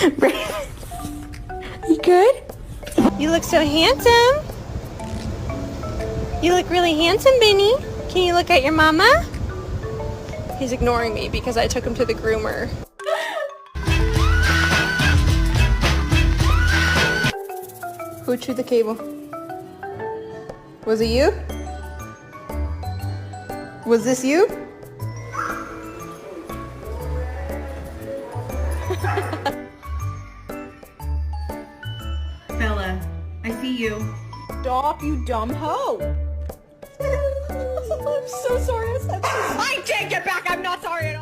You good? You look so handsome. You look really handsome, Benny. Can you look at your mama? He's ignoring me because I took him to the groomer. Who chewed the cable? Was it you? Was this you? Bella, I see you. Stop, you dumb hoe! I'm so sorry I said that. I take it back, I'm not sorry at all!